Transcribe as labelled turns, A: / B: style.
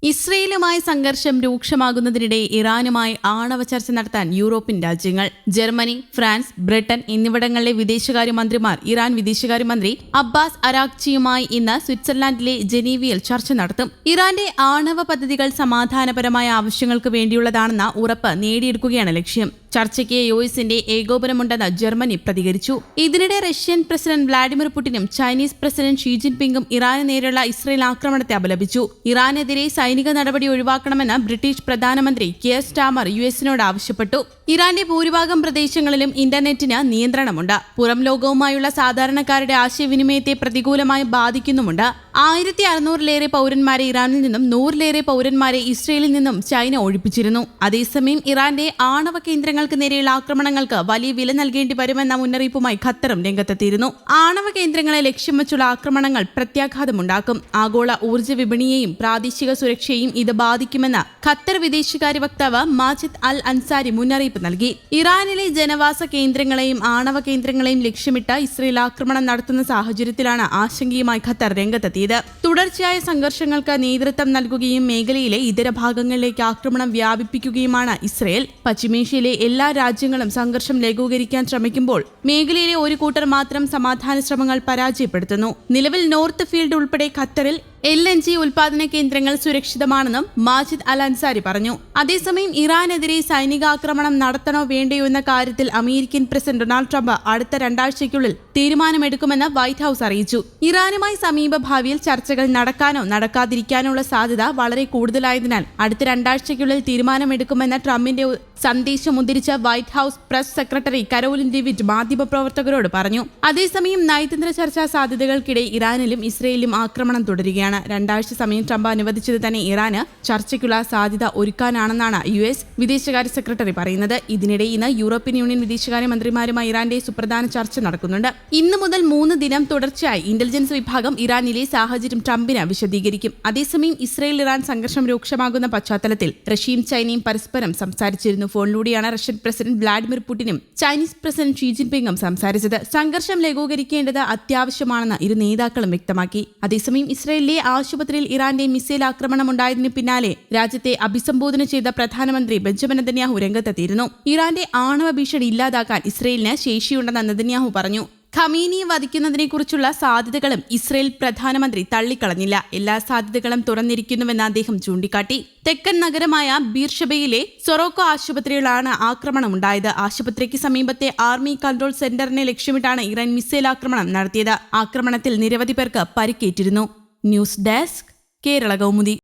A: ഇസ്രയേലുമായി സംഘർഷം രൂക്ഷമാകുന്നതിനിടെ ഇറാനുമായി ആണവ ചർച്ച നടത്താൻ യൂറോപ്യൻ രാജ്യങ്ങൾ. ജർമ്മനി, ഫ്രാൻസ്, ബ്രിട്ടൻ എന്നിവിടങ്ങളിലെ വിദേശകാര്യമന്ത്രിമാർ ഇറാൻ വിദേശകാര്യമന്ത്രി അബ്ബാസ് അരാഗ്ചിയുമായി ഇന്ന് സ്വിറ്റ്സർലാൻഡിലെ ജനീവയിൽ ചർച്ച നടത്തും. ഇറാന്റെ ആണവ പദ്ധതികൾ സമാധാനപരമായ ആവശ്യങ്ങൾക്ക് വേണ്ടിയുള്ളതാണെന്ന ഉറപ്പ് നേടിയെടുക്കുകയാണ് ലക്ഷ്യം. ചർച്ചയ്ക്ക് യുഎസിന്റെ ഏകോപനമുണ്ടെന്ന് ജർമ്മനി പ്രതികരിച്ചു. ഇതിനിടെ റഷ്യൻ പ്രസിഡന്റ് വ്ളാഡിമിർ പുടിനും ചൈനീസ് പ്രസിഡന്റ് ഷീ ജിൻപിങ്ങും ഇറാന് നേരെയുള്ള ഇസ്രയേൽ ആക്രമണത്തെ അപലപിച്ചു. ഇറാനെതിരെ സൈനിക നടപടി ഒഴിവാക്കണമെന്ന് ബ്രിട്ടീഷ് പ്രധാനമന്ത്രി കിയർ സ്റ്റാമർ യുഎസിനോട് ആവശ്യപ്പെട്ടു. ഇറാന്റെ ഭൂരിഭാഗം പ്രദേശങ്ങളിലും ഇന്റർനെറ്റിന് നിയന്ത്രണമുണ്ട്. പുറം ലോകവുമായുള്ള സാധാരണക്കാരുടെ ആശയവിനിമയത്തെ പ്രതികൂലമായി ബാധിക്കുന്നുമുണ്ട്. 1600-ലേറെ പൗരന്മാരെ ഇറാനിൽ നിന്നും 100-ലേറെ പൗരന്മാരെ ഇസ്രയേലിൽ നിന്നും ചൈന ഒഴിപ്പിച്ചിരുന്നു. അതേസമയം ഇറാന്റെ ആണവ കേന്ദ്രങ്ങൾക്ക് നേരെയുള്ള ആക്രമണങ്ങൾക്ക് വലിയ വില നൽകേണ്ടി വരുമെന്ന മുന്നറിയിപ്പുമായി ഖത്തറും രംഗത്തെത്തിയിരുന്നു. ആണവ കേന്ദ്രങ്ങളെ ലക്ഷ്യം വെച്ചുള്ള ആക്രമണങ്ങൾ പ്രത്യാഘാതമുണ്ടാക്കും. ആഗോള ഊർജ്ജ വിപണിയെയും പ്രാദേശിക സുരക്ഷയെയും ഇത് ബാധിക്കുമെന്ന് ഖത്തർ വിദേശകാര്യ വക്താവ് മാജിദ് അൽ അൻസാരി മുന്നറിയിപ്പ് നൽകി. ഇറാനിലെ ജനവാസ കേന്ദ്രങ്ങളെയും ആണവ കേന്ദ്രങ്ങളെയും ലക്ഷ്യമിട്ട് ഇസ്രയേൽ ആക്രമണം നടത്തുന്ന സാഹചര്യത്തിലാണ് ആശങ്കയുമായി ഖത്തർ രംഗത്തെത്തിയത്. തുടർച്ചയായ സംഘർഷങ്ങൾക്ക് നേതൃത്വം നൽകുകയും മേഖലയിലെ ഇതര ഭാഗങ്ങളിലേക്ക് ആക്രമണം വ്യാപിപ്പിക്കുകയുമാണ് ഇസ്രയേൽ. പശ്ചിമേഷ്യയിലെ എല്ലാ രാജ്യങ്ങളും സംഘർഷം ലഘൂകരിക്കാൻ ശ്രമിക്കുമ്പോൾ മേഖലയിലെ ഒരു കൂട്ടർ മാത്രം സമാധാന ശ്രമങ്ങൾ പരാജയപ്പെടുത്തുന്നു. നിലവിൽ നോർത്ത് ഫീൽഡ് ഉൾപ്പെടെ ഖത്തറിൽ LNG ഉൽപാദന കേന്ദ്രങ്ങൾ സുരക്ഷിതമാണെന്നും മാജിദ് അൽ അൻസാരി പറഞ്ഞു. അതേസമയം ഇറാനെതിരെ സൈനികാക്രമണം നടത്തണോ വേണ്ടയോ എന്ന കാര്യത്തിൽ അമേരിക്കൻ പ്രസിഡന്റ് ഡൊണാൾഡ് ട്രംപ് അടുത്ത 2 ആഴ്ചയ്ക്കുള്ളിൽ തീരുമാനമെടുക്കുമെന്ന് വൈറ്റ് ഹൌസ് അറിയിച്ചു. ഇറാനുമായി സമീപ ഭാവിയിൽ ചർച്ചകൾ നടക്കാനോ നടക്കാതിരിക്കാനോ ഉള്ള സാധ്യത വളരെ കൂടുതലായതിനാൽ അടുത്ത 2 ആഴ്ചയ്ക്കുള്ളിൽ തീരുമാനമെടുക്കുമെന്ന ട്രംപിന്റെ സന്ദേശം ഉദ്ധരിച്ച White House press secretary Karoline Leavitt മാധ്യമപ്രവർത്തകരോട് പറഞ്ഞു. അതേസമയം നയതന്ത്ര ചർച്ചാ സാധ്യതകൾക്കിടെ ഇറാനിലും ഇസ്രയേലിലും ആക്രമണം തുടരുകയാണ്. 2 ആഴ്ച സമയം ട്രംപ് അനുവദിച്ചത് തന്നെ ഇറാന് ചർച്ചയ്ക്കുള്ള സാധ്യത ഒരുക്കാനാണെന്നാണ് US വിദേശകാര്യ സെക്രട്ടറി പറയുന്നത്. ഇതിനിടെ ഇന്ന് യൂറോപ്യൻ യൂണിയൻ വിദേശകാര്യമന്ത്രിമാരുമായി ഇറാന്റെ സുപ്രധാന ചർച്ച നടക്കുന്നുണ്ട്. ഇന്ന് മുതൽ 3 ദിനം തുടർച്ചയായി ഇന്റലിജൻസ് വിഭാഗം ഇറാനിലെ സാഹചര്യം ട്രംപിന് വിശദീകരിക്കും. അതേസമയം ഇസ്രയേൽ ഇറാൻ സംഘർഷം രൂക്ഷമാകുന്ന പശ്ചാത്തലത്തിൽ റഷ്യയും ചൈനയും പരസ്പരം സംസാരിച്ചിരുന്നു. ഫോണിലൂടെയാണ് റഷ്യൻ പ്രസിഡന്റ് വ്ളാഡിമിർ പുടിനും ചൈനീസ് പ്രസിഡന്റ് ഷീ ജിൻപിങ്ങും സംസാരിച്ചത്. സംഘർഷം ലഘൂകരിക്കേണ്ടത് അത്യാവശ്യമാണെന്ന് ഇരു നേതാക്കളും വ്യക്തമാക്കി. അതേസമയം ഇസ്രയേലിലെ ആശുപത്രിയിൽ ഇറാന്റെ മിസൈൽ ആക്രമണമുണ്ടായതിനു പിന്നാലെ രാജ്യത്തെ അഭിസംബോധന ചെയ്ത പ്രധാനമന്ത്രി ബെഞ്ചമിൻ നെതന്യാഹു രംഗത്തെത്തിയിരുന്നു. ഇറാന്റെ ആണവ ഭീഷണി ഇല്ലാതാക്കാൻ ഇസ്രയേലിന് ശേഷിയുണ്ടെന്ന് നെതന്യാഹു പറഞ്ഞു. ഖമീനിയെ വധിക്കുന്നതിനെക്കുറിച്ചുള്ള സാധ്യതകളും ഇസ്രയേൽ പ്രധാനമന്ത്രി തള്ളിക്കളഞ്ഞില്ല. എല്ലാ സാധ്യതകളും തുറന്നിരിക്കുന്നുവെന്ന് അദ്ദേഹം ചൂണ്ടിക്കാട്ടി. തെക്കൻ നഗരമായ ബീർഷബയിലെ സൊറോക്കോ ആശുപത്രിയിലാണ് ആക്രമണമുണ്ടായത്. ആശുപത്രിക്ക് സമീപത്തെ ആർമി കൺട്രോൾ സെന്ററിനെ ലക്ഷ്യമിട്ടാണ് ഇറാൻ മിസൈൽ ആക്രമണം നടത്തിയത്. ആക്രമണത്തിൽ നിരവധി പേർക്ക് പരിക്കേറ്റിരുന്നു. News desk, Kerala Kaumudi.